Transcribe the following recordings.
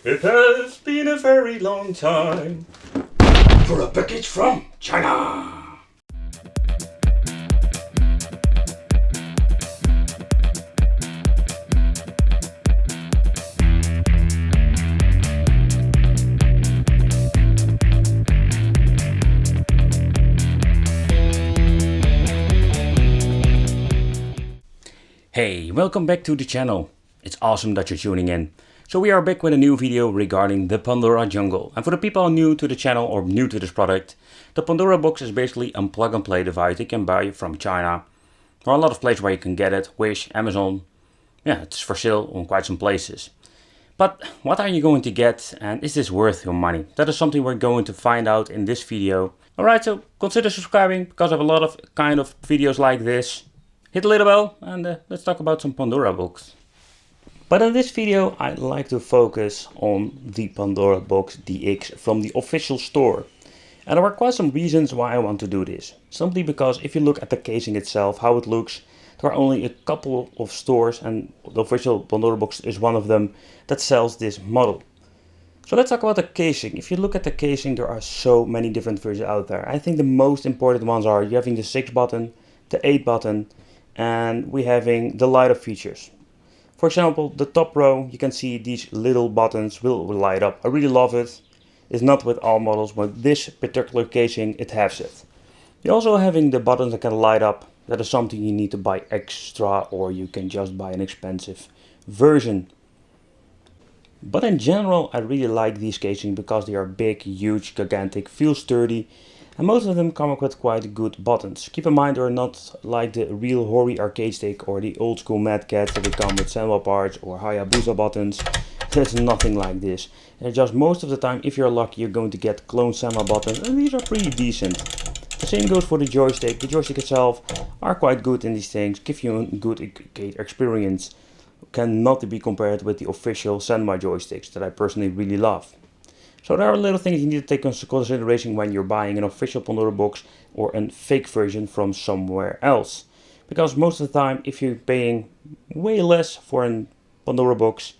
It has been a very long time for a package from China. Hey, welcome back to the channel. It's awesome that you're tuning in. So we are back with a new video regarding the Pandora jungle. And for the people new to the channel or new to this product, the Pandora box is basically a plug and play device you can buy from China. There are a lot of places where you can get it, Wish, Amazon. Yeah, it's for sale on quite some places. But what are you going to get, and is this worth your money? That is something we're going to find out in this video. Alright, so consider subscribing because I have a lot of kind of videos like this. Hit the little bell and let's talk about some Pandora books. But in this video I'd like to focus on the Pandora box DX from the official store. And there are quite some reasons why I want to do this. Simply because if you look at the casing itself, how it looks, there are only a couple of stores and the official Pandora box is one of them that sells this model. So let's talk about the casing. If you look at the casing, there are so many different versions out there. I think the most important ones are you having the 6 button, the 8 button, and we're having the light up features. For example, the top row, you can see these little buttons will light up. I really love it. It's not with all models, but this particular casing, it has it. You're also having the buttons that can light up. That is something you need to buy extra, or you can just buy an expensive version. But in general, I really like these casing because they are big, huge, gigantic, feel sturdy. And most of them come up with quite good buttons. Keep in mind they're not like the real Hori arcade stick or the old school Mad Cats that they come with Senwa parts or Hayabusa buttons. There's nothing like this. And just most of the time, if you're lucky, you're going to get clone Senwa buttons, and these are pretty decent. The same goes for the joystick. The joystick itself are quite good in these things, give you a good arcade experience. Cannot be compared with the official Senwa joysticks that I personally really love. So there are little things you need to take into consideration when you're buying an official Pandora box or a fake version from somewhere else. Because most of the time, if you're paying way less for a Pandora box,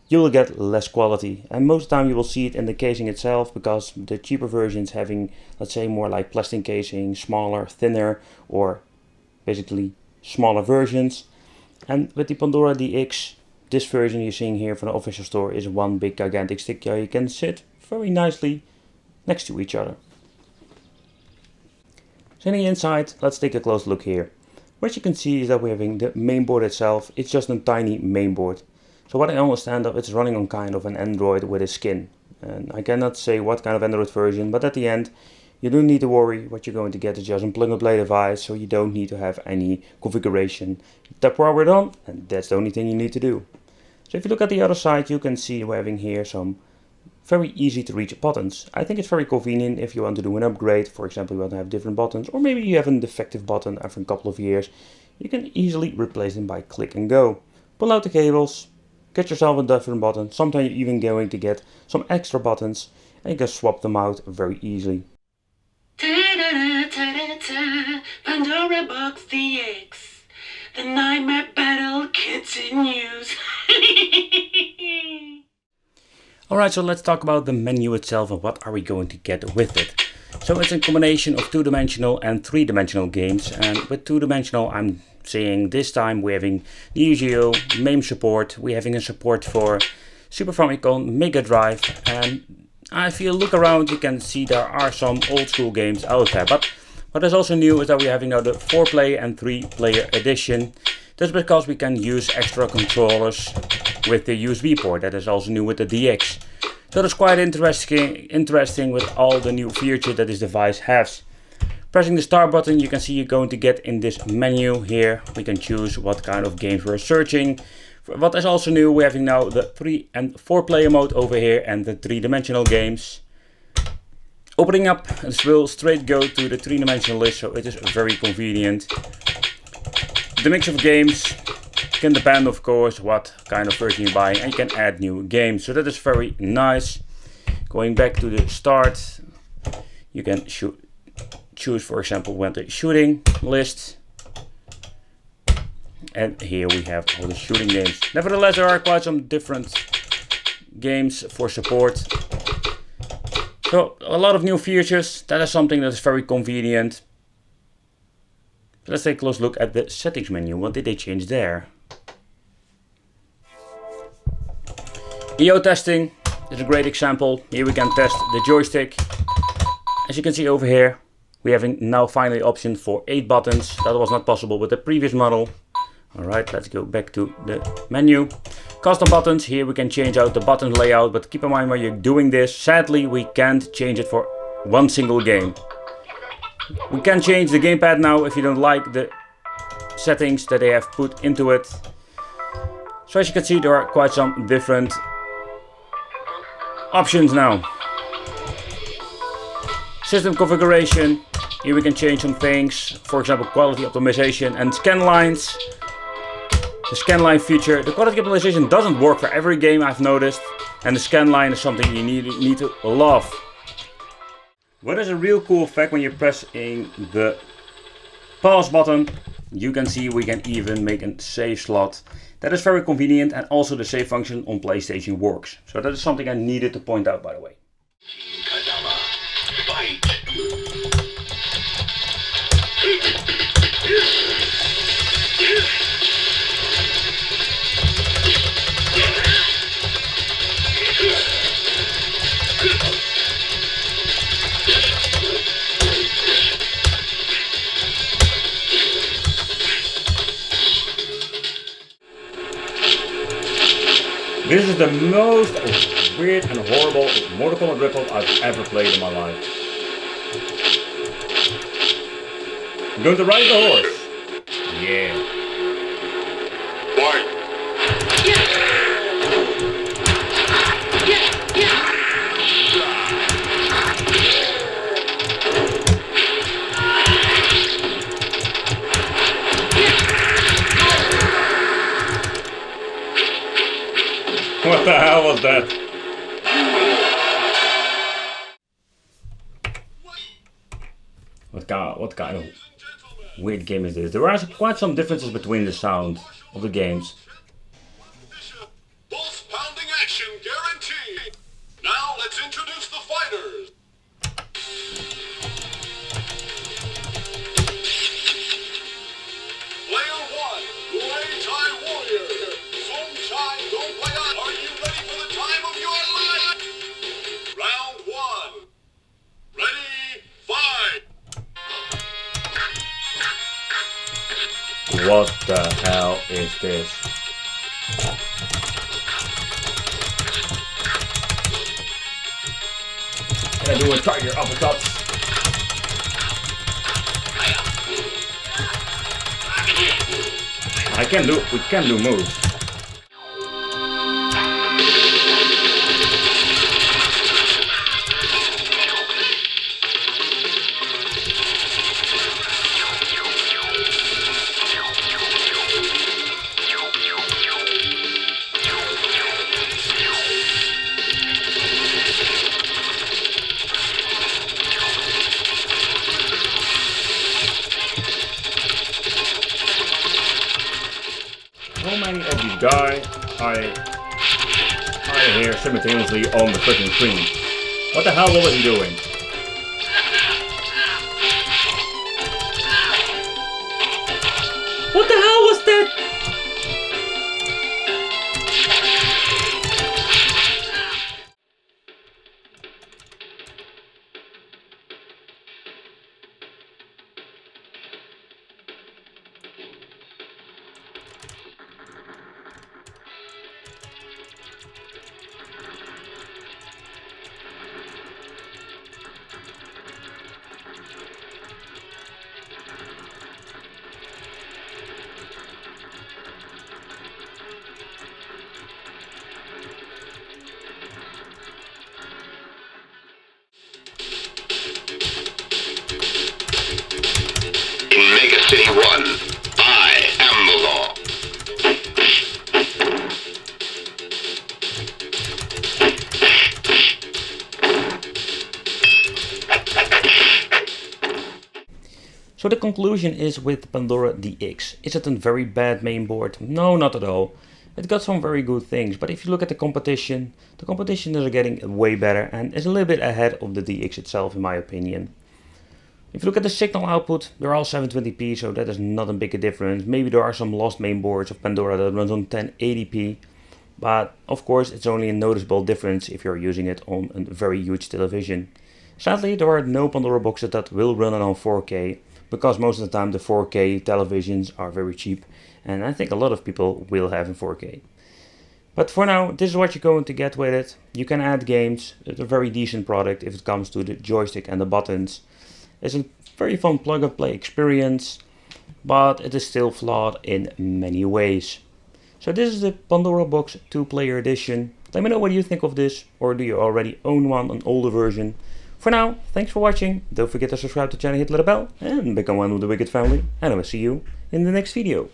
you will get less quality. And most of the time you will see it in the casing itself, because the cheaper versions having, let's say, more like plastic casing, smaller, thinner, or basically smaller versions. And with the Pandora DX, this version you're seeing here from the official store is one big gigantic stick. You can sit very nicely next to each other. Sitting inside, let's take a close look here. What you can see is that we're having the mainboard itself. It's just a tiny mainboard. So what I understand of, it's running on kind of an Android with a skin. And I cannot say what kind of Android version, but at the end you don't need to worry. What you're going to get is just a plug and play device, so you don't need to have any configuration. Tap power it on, and that's the only thing you need to do. So if you look at the other side, you can see we're having here some very easy to reach buttons. I think it's very convenient if you want to do an upgrade. For example, you want to have different buttons, or maybe you have a defective button after a couple of years. You can easily replace them by click and go. Pull out the cables, get yourself a different button. Sometimes you're even going to get some extra buttons, and you can swap them out very easily. Pandora box DX. The nightmare battle continues. Alright, so let's talk about the menu itself and what are we going to get with it. So it's a combination of 2-dimensional and 3-dimensional games, and with 2-dimensional I'm saying this time we're having the usual MAME support, we're having a support for Super Famicom, Mega Drive, and if you look around you can see there are some old school games out there. But what is also new is that we're having now the 4-player and 3-player edition. That's because we can use extra controllers with the USB port. That is also new with the DX. So that's quite interesting with all the new features that this device has. Pressing the start button, you can see you're going to get in this menu here. We can choose what kind of games we're searching. What is also new, we're having now the 3 and 4-player mode over here and the 3-dimensional games. Opening up, this will straight go to the 3-dimensional list, so it is very convenient. The mix of games can depend, of course, what kind of version you buy, and you can add new games, so that is very nice. Going back to the start, you can choose, for example, when the shooting list. And here we have all the shooting games. Nevertheless, there are quite some different games for support. So a lot of new features. That is something that is very convenient. Let's take a close look at the settings menu. What did they change there? EO testing is a great example. Here we can test the joystick. As you can see over here, we have now finally option for 8 buttons. That was not possible with the previous model. Alright, let's go back to the menu. Custom buttons, here we can change out the button layout, but keep in mind when you're doing this, sadly we can't change it for one single game. We can change the gamepad now if you don't like the settings that they have put into it. So as you can see, there are quite some different options now. System configuration, here we can change some things, for example quality optimization and scan lines. The scan line feature, the quality optimization doesn't work for every game I've noticed, and the scan line is something you need to love. What is a real cool effect when you're pressing the pause button, you can see we can even make a save slot. That is very convenient, and also the save function on PlayStation works. So that is something I needed to point out, by the way. This is the most weird and horrible Mortal Kombat ripoff I've ever played in my life. I'm going to ride the horse. Yeah. Why? What the hell was that? What kind of weird game is this? There are quite some differences between the sound of the games. Pulse-pounding action guaranteed. Now let's introduce the fighters. Player 1, Muay Thai Warrior. Song Chai Dong Payat. Are you ready for the time of your life? Round 1. Ready, fight. What the hell is this? Can I do a tiger uppercut? We can do moves. How many of these guys I hear simultaneously on the freaking screen? What the hell was he doing? What the hell was that? In Mega City 1, I am the law. So the conclusion is with Pandora DX. Is it a very bad mainboard? No, not at all. It got some very good things, but if you look at the competition is getting way better and is a little bit ahead of the DX itself in my opinion. If you look at the signal output, they're all 720p, so that is not a big difference. Maybe there are some lost mainboards of Pandora that runs on 1080p, but of course it's only a noticeable difference if you're using it on a very huge television. Sadly, there are no Pandora boxes that will run it on 4K, because most of the time the 4K televisions are very cheap, and I think a lot of people will have in 4K. But for now, this is what you're going to get with it. You can add games. It's a very decent product if it comes to the joystick and the buttons. It's a very fun plug and play experience, but it is still flawed in many ways. So this is the Pandora Box 2-player edition. Let me know what you think of this, or do you already own one, an older version? For now, thanks for watching. Don't forget to subscribe to the channel, hit the little bell, and become one of the Wicked family. And I will see you in the next video.